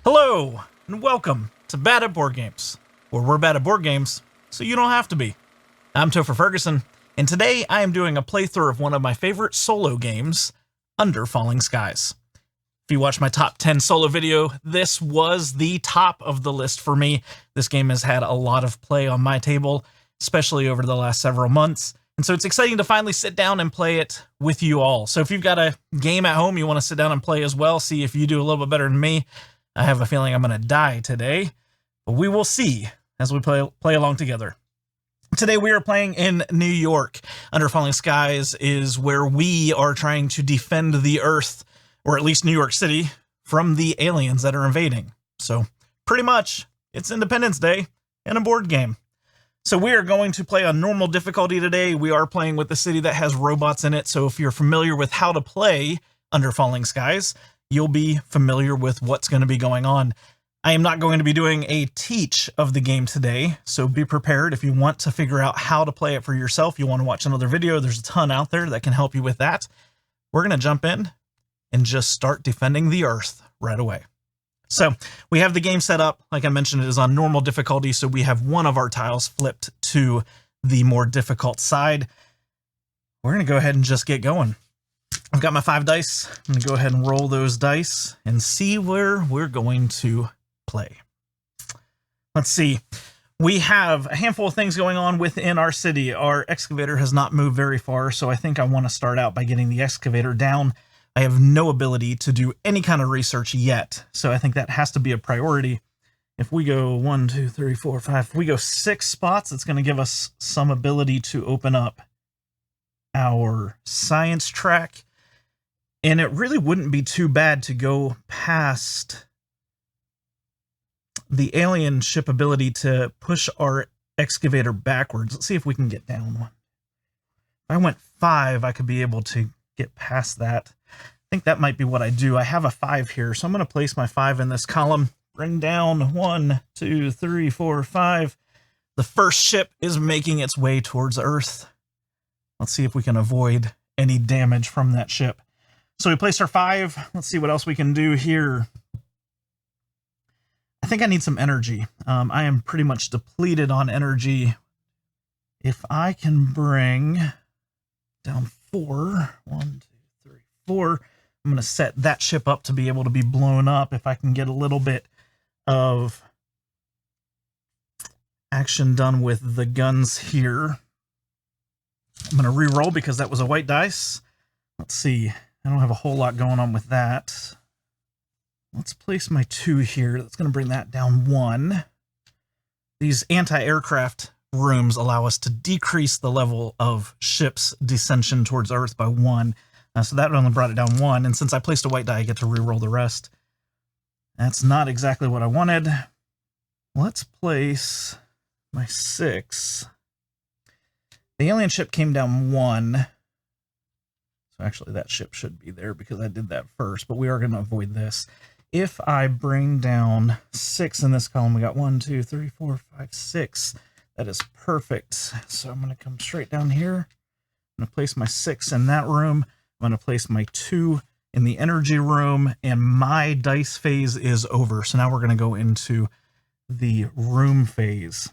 Hello, and welcome to Bad at Board Games, where we're bad at board games, so you don't have to be. I'm Toph Ferguson, and today I am doing a playthrough of one of my favorite solo games, Under Falling Skies. If you watched my top 10 solo video, this was the top of the list for me. This game has had a lot of play on my table, especially over the last several months. And so it's exciting to finally sit down and play it with you all. So if you've got a game at home you want to sit down and play as well, see if you do a little bit better than me. I have a feeling I'm going to die today, but we will see as we play along together. Today we are playing in New York. Under Falling Skies is where we are trying to defend the Earth, or at least New York City, from the aliens that are invading. So pretty much, it's Independence Day and a board game. So we are going to play on normal difficulty today. We are playing with a city that has robots in it, so if you're familiar with how to play Under Falling Skies, you'll be familiar with what's going to be going on. I am not going to be doing a teach of the game today, so be prepared. If you want to figure out how to play it for yourself, you want to watch another video, there's a ton out there that can help you with that. We're going to jump in and just start defending the Earth right away. So we have the game set up. Like I mentioned, it is on normal difficulty, so we have one of our tiles flipped to the more difficult side. We're going to go ahead and just get going. I've got my 5 dice. I'm going to go ahead and roll those dice and see where we're going to play. Let's see. We have a handful of things going on within our city. Our excavator has not moved very far, so I think I want to start out by getting the excavator down. I have no ability to do any kind of research yet, so I think that has to be a priority. If we go 1, 2, 3, 4, 5, if we go 6 spots, it's going to give us some ability to open up our science track. And it really wouldn't be too bad to go past the alien ship ability to push our excavator backwards. Let's see if we can get down one. If I went 5, I could be able to get past that. I think that might be what I do. I have a 5 here, so I'm going to place my 5 in this column. Bring down 1, 2, 3, 4, 5. The first ship is making its way towards Earth. Let's see if we can avoid any damage from that ship. So we placed our 5. Let's see what else we can do here. I think I need some energy. I am pretty much depleted on energy. If I can bring down 4, 1, 2, 3, 4, I'm going to set that ship up to be able to be blown up. If I can get a little bit of action done with the guns here. I'm going to re-roll because that was a white dice. Let's see. I don't have a whole lot going on with that. Let's place my 2 here. That's going to bring that down 1. These anti-aircraft rooms allow us to decrease the level of ships' descension towards Earth by 1. So that only brought it down 1. And since I placed a white die, I get to re-roll the rest. That's not exactly what I wanted. Let's place my 6. The alien ship came down 1. So actually that ship should be there because I did that first, but we are going to avoid this. If I bring down 6 in this column, we got 1, 2, 3, 4, 5, 6. That is perfect. So I'm going to come straight down here. I'm going to place my 6 in that room. I'm going to place my 2 in the energy room, and my dice phase is over. So now we're going to go into the room phase.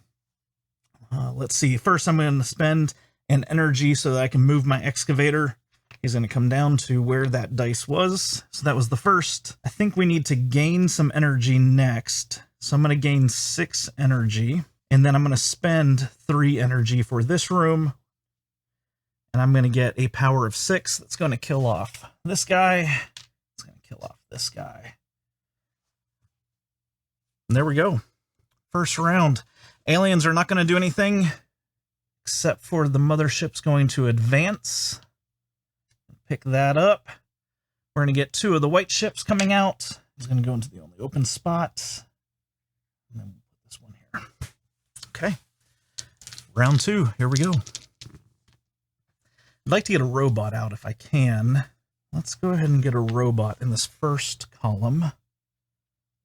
Let's see. First, I'm going to spend an energy so that I can move my excavator. He's going to come down to where that dice was. So that was the first. I think we need to gain some energy next. So I'm going to gain 6 energy. And then I'm going to spend 3 energy for this room. And I'm going to get a power of 6 that's going to kill off this guy. It's going to kill off this guy. And there we go. First round. Aliens are not going to do anything except for the mothership's going to advance. Pick that up. We're going to get 2 of the white ships coming out. It's going to go into the only open spot. And then we'll put this one here. Okay. Round 2. Here we go. I'd like to get a robot out if I can. Let's go ahead and get a robot in this first column.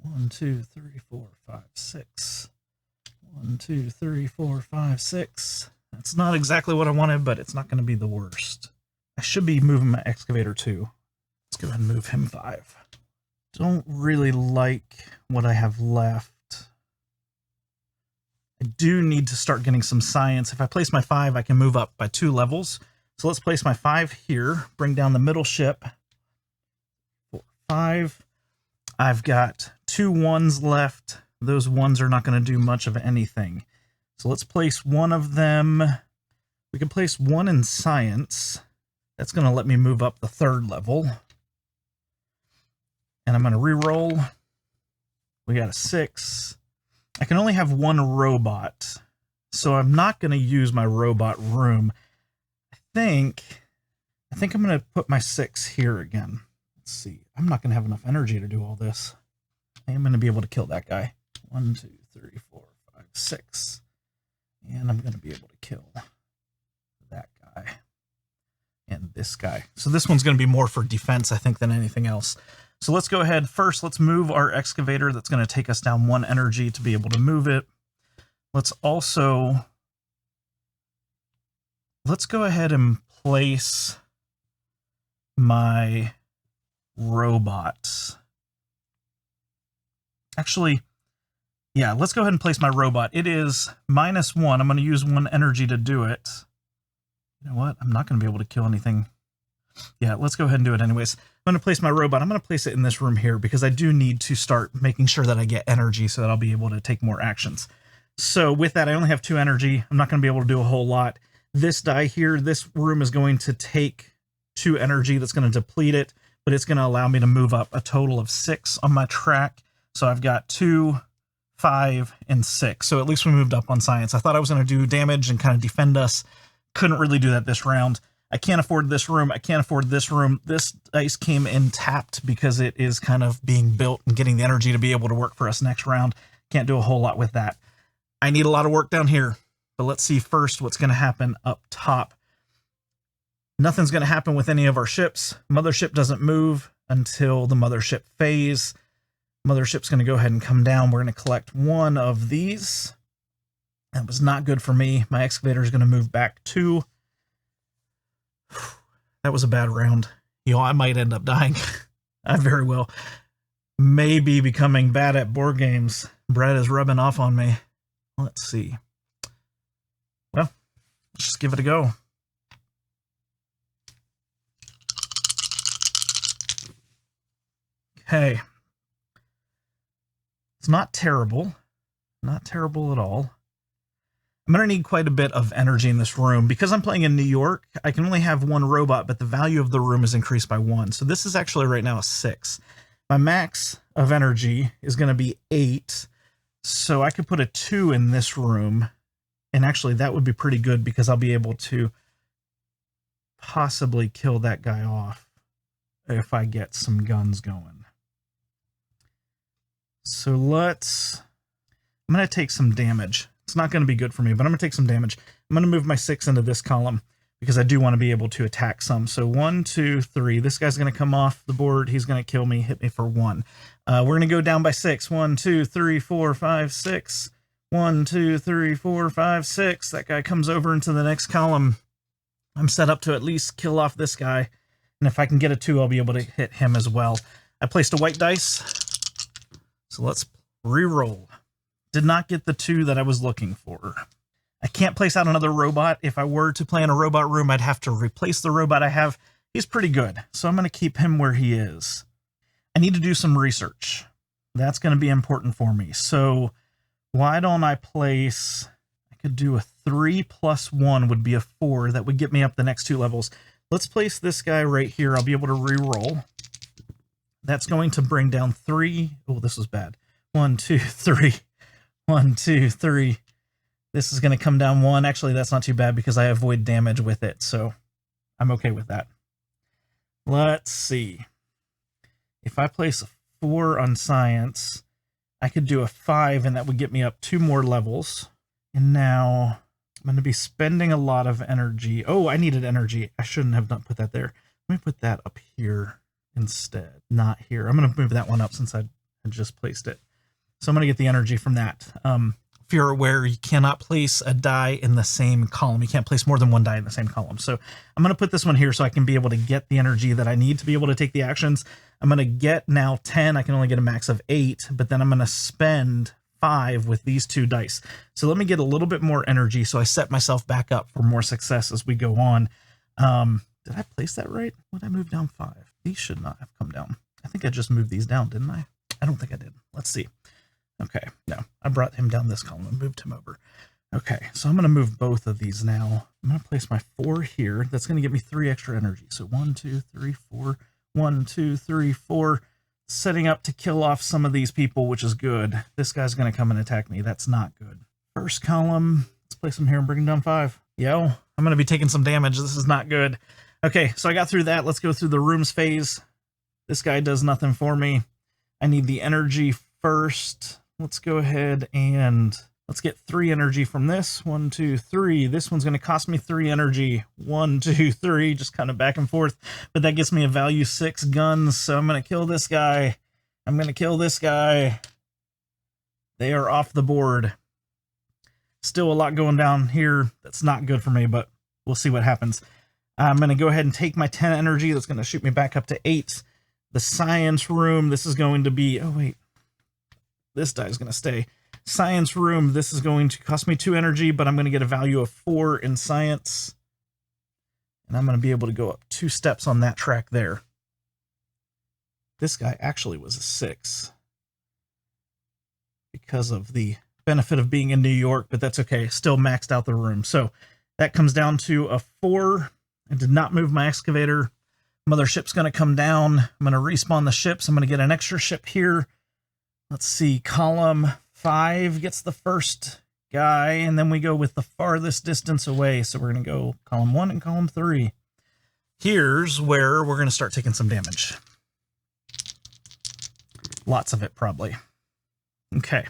1, 2, 3, 4, 5, 6. 1, 2, 3, 4, 5, 6. That's not exactly what I wanted, but it's not going to be the worst. I should be moving my excavator too. Let's go ahead and move him 5. Don't really like what I have left. I do need to start getting some science. If I place my 5, I can move up by 2 levels. So let's place my 5 here, bring down the middle ship. 5. I've got 2 1s left. Those 1s are not going to do much of anything. So let's place one of them. We can place 1 in science. That's going to let me move up the 3rd level. And I'm going to re-roll. We got a 6. I can only have 1 robot, so I'm not going to use my robot room. I think I'm going to put my 6 here again. Let's see. I'm not going to have enough energy to do all this. I am going to be able to kill that guy. 1, 2, 3, 4, 5, 6. And I'm going to be able to kill that guy and this guy. So this one's going to be more for defense, I think, than anything else. So let's go ahead. First, let's move our excavator. That's going to take us down 1 energy to be able to move it. Let's go ahead and place my robots. Actually, yeah, let's go ahead and place my robot. It is -1. I'm going to use 1 energy to do it. You know what? I'm not going to be able to kill anything. Yeah, let's go ahead and do it anyways. I'm going to place my robot. I'm going to place it in this room here because I do need to start making sure that I get energy so that I'll be able to take more actions. So with that, I only have 2 energy. I'm not going to be able to do a whole lot. This die here, this room is going to take 2 energy. That's going to deplete it, but it's going to allow me to move up a total of 6 on my track. So I've got 2, 5, and 6. So at least we moved up on science. I thought I was going to do damage and kind of defend us. Couldn't really do that this round. I can't afford this room. I can't afford this room. This dice came in tapped because it is kind of being built and getting the energy to be able to work for us next round. Can't do a whole lot with that. I need a lot of work down here. But let's see first what's going to happen up top. Nothing's going to happen with any of our ships. Mothership doesn't move until the mothership phase. Mothership's going to go ahead and come down. We're going to collect 1 of these. That was not good for me. My excavator is going to move back 2. That was a bad round. You know, I might end up dying. I very well may be becoming bad at board games. Brett is rubbing off on me. Let's see. Well, let's just give it a go. Okay. It's not terrible. Not terrible at all. I'm going to need quite a bit of energy in this room. Because I'm playing in New York, I can only have 1 robot, but the value of the room is increased by 1. So this is actually right now a 6. My max of energy is going to be 8. So I could put a 2 in this room. And actually that would be pretty good because I'll be able to possibly kill that guy off if I get some guns going. So I'm going to take some damage. It's not going to be good for me, but I'm going to take some damage. I'm going to move my 6 into this column because I do want to be able to attack some. So 1, 2, 3. This guy's going to come off the board. He's going to kill me, hit me for 1. We're going to go down by 6. 1, 2, 3, 4, 5, 6. 1, 2, 3, 4, 5, 6. That guy comes over into the next column. I'm set up to at least kill off this guy. And if I can get a 2, I'll be able to hit him as well. I placed a white dice. So let's re-roll. Did not get the 2 that I was looking for. I can't place out another robot. If I were to play in a robot room, I'd have to replace the robot I have. He's pretty good, so I'm going to keep him where he is. I need to do some research. That's going to be important for me. So why don't I place... I could do a 3 plus 1 would be a 4. That would get me up the next 2 levels. Let's place this guy right here. I'll be able to re-roll. That's going to bring down 3. Oh, this was bad. 1, 2, 3. 1, 2, 3. This is going to come down 1. Actually, that's not too bad because I avoid damage with it, so I'm okay with that. Let's see. If I place a 4 on science, I could do a 5, and that would get me up 2 more levels. And now I'm going to be spending a lot of energy. Oh, I needed energy. I shouldn't have not put that there. Let me put that up here instead, not here. I'm going to move that one up since I had just placed it. So I'm going to get the energy from that. if you're aware, you cannot place a die in the same column. You can't place more than one die in the same column. So I'm going to put this one here so I can be able to get the energy that I need to be able to take the actions. I'm going to get now 10. I can only get a max of 8, but then I'm going to spend 5 with these 2 dice. So let me get a little bit more energy so I set myself back up for more success as we go on. Did I place that right? What did I move down 5? These should not have come down. I think I just moved these down, didn't I? I don't think I did. Let's see. Okay, no, I brought him down this column and moved him over. Okay, so I'm going to move both of these now. I'm going to place my 4 here. That's going to give me 3 extra energy. So 1, 2, 3, 4. 1, 2, 3, 4. Setting up to kill off some of these people, which is good. This guy's going to come and attack me. That's not good. First column, let's place him here and bring him down 5. Yo, I'm going to be taking some damage. This is not good. Okay, so I got through that. Let's go through the rooms phase. This guy does nothing for me. I need the energy first. Let's go ahead and let's get 3 energy from this. 1, 2, 3. This one's going to cost me 3 energy. 1, 2, 3, just kind of back and forth. But that gets me a value 6 guns. So I'm going to kill this guy. I'm going to kill this guy. They are off the board. Still a lot going down here. That's not good for me, but we'll see what happens. I'm going to go ahead and take my 10 energy. That's going to shoot me back up to 8. The science room, this is going to be... Oh, wait. This die is going to stay. Science room, this is going to cost me 2 energy, but I'm going to get a value of 4 in science. And I'm going to be able to go up 2 steps on that track there. This guy actually was a 6 because of the benefit of being in New York, but that's okay. Still maxed out the room. So that comes down to a 4. I did not move my excavator. Mothership's going to come down. I'm going to respawn the ships. I'm going to get an extra ship here. Let's see, column 5 gets the first guy, and then we go with the farthest distance away. So we're going to go column 1 and column 3. Here's where we're going to start taking some damage. Lots of it, probably. Okay.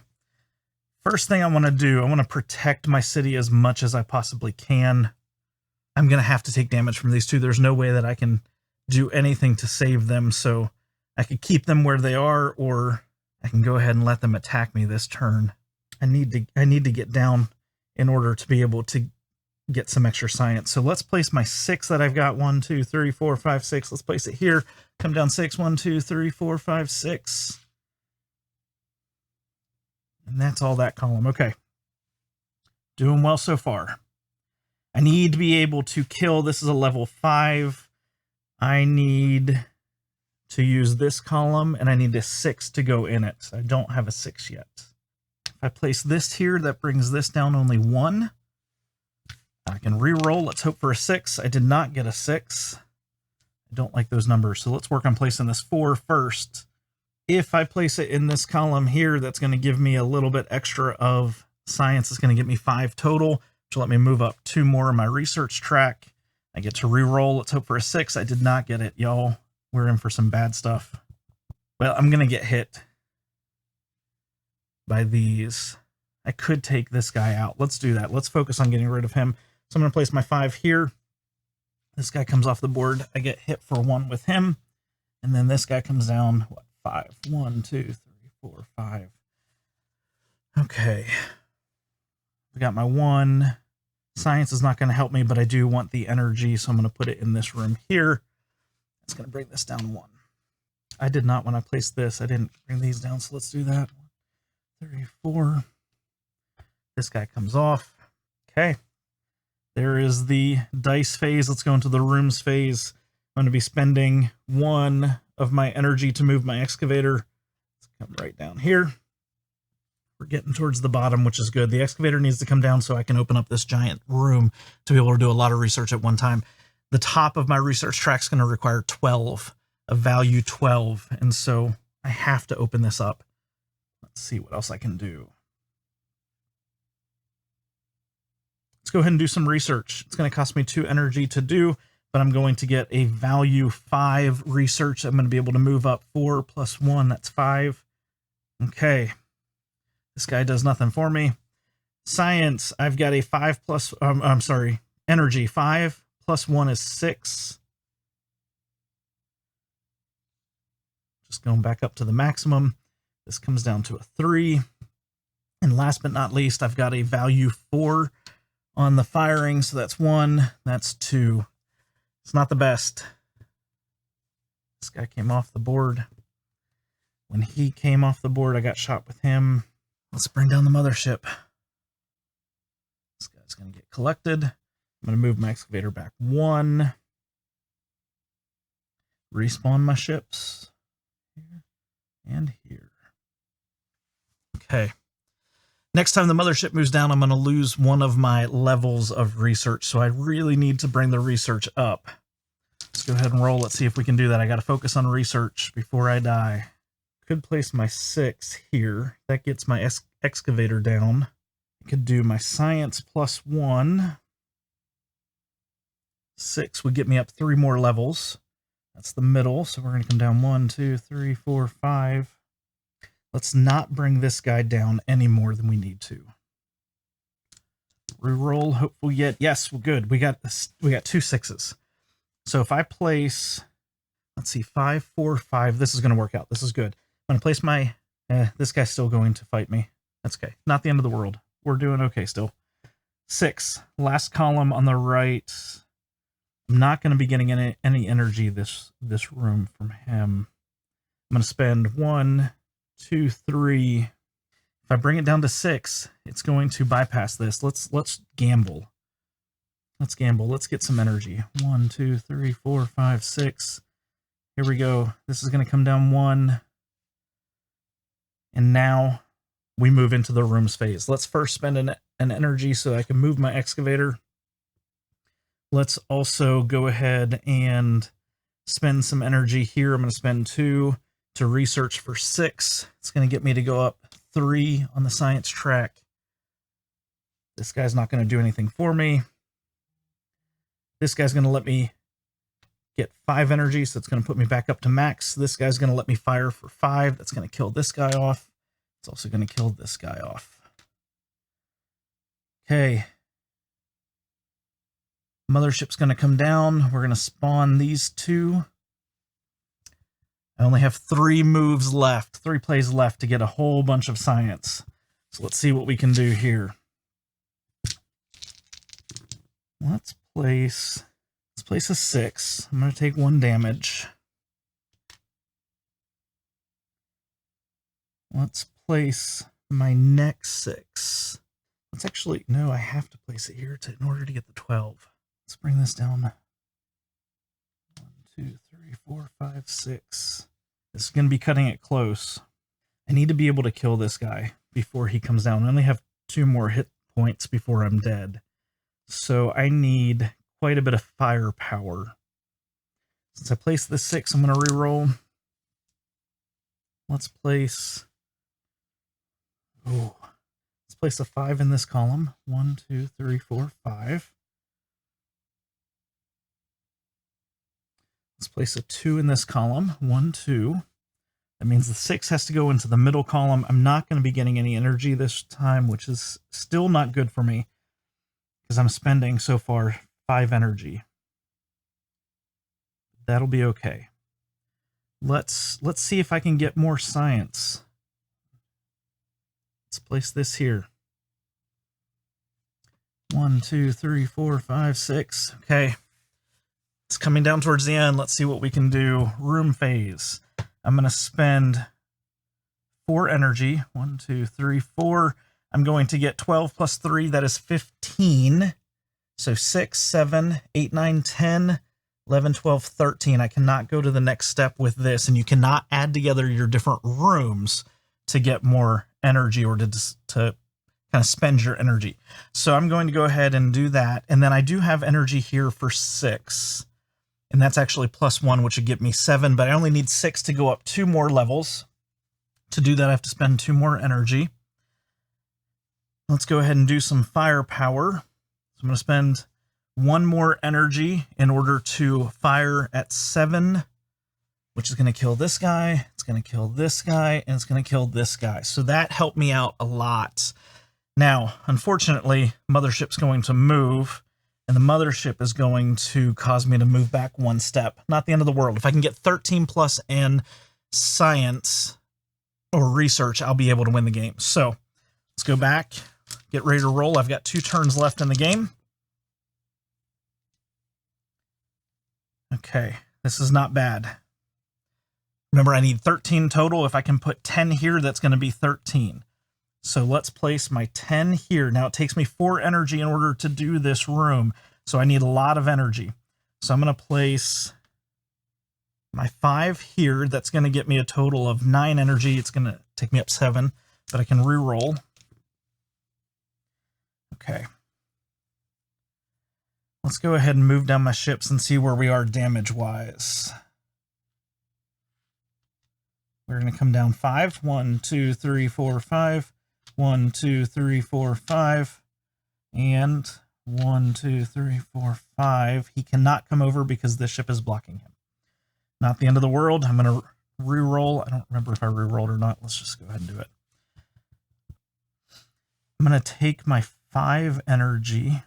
First thing I want to do, I want to protect my city as much as I possibly can. I'm going to have to take damage from these 2. There's no way that I can do anything to save them, so I could keep them where they are, or I can go ahead and let them attack me this turn. I need to get down in order to be able to get some extra science. So let's place my 6 that I've got. 1, 2, 3, 4, 5, 6. Let's place it here. Come down 6. 1, 2, 3, 4, 5, 6. And that's all that column. Okay. Doing well so far. I need to be able to kill. This is a level 5. I need to use this column, and I need a 6 to go in it. I don't have a 6 yet. If I place this here, that brings this down only 1. I can re-roll. Let's hope for a 6. I did not get a 6. I don't like those numbers, so let's work on placing this 4 first. If I place it in this column here, that's going to give me a little bit extra of science. It's going to get me 5 total, which will let me move up 2 more on my research track. I get to re-roll. Let's hope for a 6. I did not get it, y'all. We're in for some bad stuff. Well, I'm going to get hit by these. I could take this guy out. Let's do that. Let's focus on getting rid of him. So I'm going to place my 5 here. This guy comes off the board. I get hit for 1 with him. And then this guy comes down, what, 5. 1, 2, 3, 4, 5. Okay. I got my 1. Science is not going to help me, but I do want the energy, so I'm going to put it in this room here. It's going to bring this down 1. I did not, when I placed this, I didn't bring these down, so let's do that. 1, 3, 4. This guy comes off. Okay. There is the dice phase. Let's go into the rooms phase. I'm going to be spending 1 of my energy to move my excavator. Let's come right down here. We're getting towards the bottom, which is good. The excavator needs to come down so I can open up this giant room to be able to do a lot of research at one time. The top of my research track is going to require 12, a value 12. And so I have to open this up. Let's see what else I can do. Let's go ahead and do some research. It's going to cost me 2 energy to do, but I'm going to get a value 5 research. I'm going to be able to move up 4 plus 1. That's 5. Okay. This guy does nothing for me. Science, I've got a 5 plus, I'm sorry, energy. 5 plus 1 is 6. Just going back up to the maximum. This comes down to a 3. And last but not least, I've got a value 4 on the firing. So that's 1, that's 2. It's not the best. This guy came off the board. When he came off the board, I got shot with him. Let's bring down the mothership. This guy's going to get collected. I'm going to move my excavator back 1. Respawn my ships. Here and here. Okay. Next time the mothership moves down, I'm going to lose one of my levels of research. So I really need to bring the research up. Let's go ahead and roll. Let's see if we can do that. I got to focus on research before I die. Could place my 6 here. That gets my excavator down. I could do my science plus 1. 6 would get me up 3 more levels. That's the middle. So we're going to come down 1, 2, 3, 4, 5. Let's not bring this guy down any more than we need to. Reroll. Hopefully yet. Yes, we're good. We got 2 6s. So if I place, let's see, 5, 4, 5. This is going to work out. This is good. I'm going to place my, this guy's still going to fight me. That's okay. Not the end of the world. We're doing okay still. 6. Last column on the right. I'm not going to be getting any energy this room from him. I'm going to spend 1, 2, 3. If I bring it down to 6, it's going to bypass this. Let's gamble. Let's gamble. Let's get some energy. 1, 2, 3, 4, 5, 6. Here we go. This is going to come down 1. And now we move into the rooms phase. Let's first spend an energy so I can move my excavator. Let's also go ahead and spend some energy here. I'm going to spend 2 to research for 6. It's going to get me to go up 3 on the science track. This guy's not going to do anything for me. This guy's going to let me get 5 energy, so it's going to put me back up to max. This guy's going to let me fire for 5. That's going to kill this guy off. It's also going to kill this guy off. Okay. Mothership's going to come down. We're going to spawn these 2. I only have 3 moves left, 3 plays left to get a whole bunch of science. So let's see what we can do here. Let's place a 6. I'm going to take 1 damage. Let's place my next 6. Let's actually, no, I have to place it here in order to get the 12. Let's bring this down. 1, 2, 3, 4, 5, 6. This is going to be cutting it close. I need to be able to kill this guy before he comes down. I only have 2 more hit points before I'm dead. So I need quite a bit of firepower. Since I placed the 6, I'm going to reroll. Let's place a 5 in this column. 1, 2, 3, 4, 5. Let's place a 2 in this column. 1, 2. That means the 6 has to go into the middle column. I'm not going to be getting any energy this time, which is still not good for me because I'm spending so far 5 energy. That'll be okay. Let's see if I can get more science. Let's place this here. 1, 2, 3, 4, 5, 6. Okay. It's coming down towards the end. Let's see what we can do. Room phase. I'm going to spend 4 energy. 1, 2, 3, 4. I'm going to get 12 plus 3. That is 15. So 6, 7, 8, 9, 10, 11, 12, 13. I cannot go to the next step with this. And you cannot add together your different rooms to get more energy or to kind of spend your energy. So I'm going to go ahead and do that. And then I do have energy here for 6. And that's actually plus 1, which would get me 7, but I only need 6 to go up 2 more levels. To do that, I have to spend 2 more energy. Let's go ahead and do some firepower. So I'm going to spend 1 more energy in order to fire at 7, which is going to kill this guy. It's going to kill this guy, and it's going to kill this guy. So that helped me out a lot. Now, unfortunately, mothership's going to move. And the mothership is going to cause me to move back 1 step. Not the end of the world. If I can get 13 plus in science or research, I'll be able to win the game. So let's go back, get ready to roll. I've got 2 turns left in the game. Okay, this is not bad. Remember, I need 13 total. If I can put 10 here, that's going to be 13. So let's place my 10 here. Now, it takes me 4 energy in order to do this room, so I need a lot of energy. So I'm going to place my 5 here. That's going to get me a total of 9 energy. It's going to take me up 7, but I can re-roll. Okay. Let's go ahead and move down my ships and see where we are damage-wise. We're going to come down 5. 1, 2, 3, 4, 5. 1, 2, 3, 4, 5. And 1, 2, 3, 4, 5. He cannot come over because this ship is blocking him. Not the end of the world. I'm going to re-roll. I don't remember if I re-rolled or not. Let's just go ahead and do it. I'm going to take my 5 energy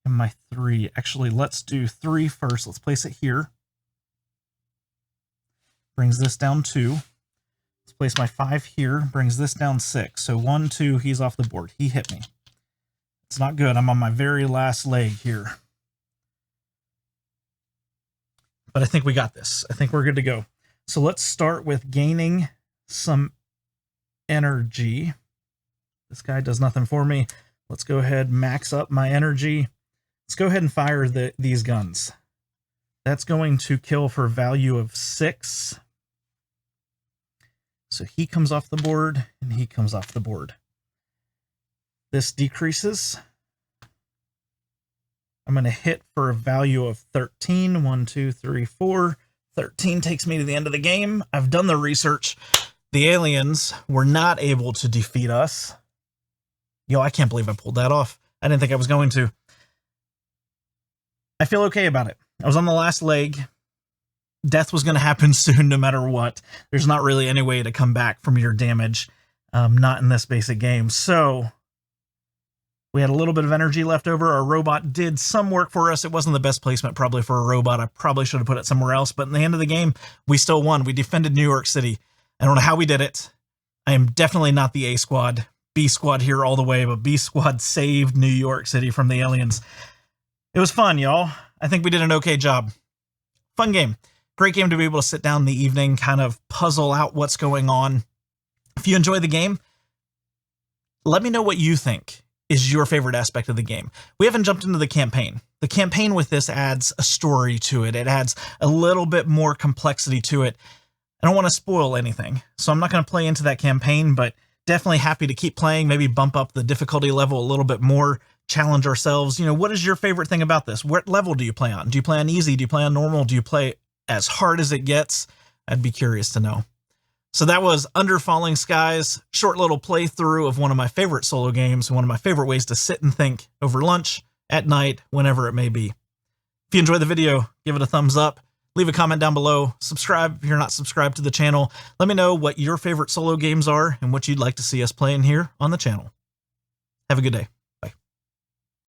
and my 3. Actually, let's do 3 first. Let's place it here. Brings this down 2. Let's place my 5 here. Brings this down 6. So 1, 2, he's off the board. He hit me. It's not good. I'm on my very last leg here. But I think we got this. I think we're good to go. So let's start with gaining some energy. This guy does nothing for me. Let's go ahead and max up my energy. Let's go ahead and fire these guns. That's going to kill for a value of 6. So he comes off the board, and he comes off the board. This decreases. I'm going to hit for a value of 13. 1, 2, 3, 4. 13 takes me to the end of the game. I've done the research. The aliens were not able to defeat us. Yo, I can't believe I pulled that off. I didn't think I was going to. I feel okay about it. I was on the last leg. Death was going to happen soon no matter what. There's not really any way to come back from your damage. Not in this basic game. So we had a little bit of energy left over. Our robot did some work for us. It wasn't the best placement probably for a robot. I probably should have put it somewhere else. But in the end of the game, we still won. We defended New York City. I don't know how we did it. I am definitely not the A squad. B squad here all the way. But B squad saved New York City from the aliens. It was fun, y'all. I think we did an okay job. Fun game. Great game to be able to sit down in the evening, kind of puzzle out what's going on. If you enjoy the game, let me know what you think is your favorite aspect of the game. We haven't jumped into the campaign. The campaign with this adds a story to it. It adds a little bit more complexity to it. I don't want to spoil anything, so I'm not going to play into that campaign, but definitely happy to keep playing, maybe bump up the difficulty level a little bit more, challenge ourselves. You know, what is your favorite thing about this? What level do you play on? Do you play on easy? Do you play on normal? Do you play as hard as it gets? I'd be curious to know. So that was Under Falling Skies, short little playthrough of one of my favorite solo games, one of my favorite ways to sit and think over lunch, at night, whenever it may be. If you enjoyed the video, give it a thumbs up, leave a comment down below, subscribe if you're not subscribed to the channel. Let me know what your favorite solo games are and what you'd like to see us playing here on the channel. Have a good day.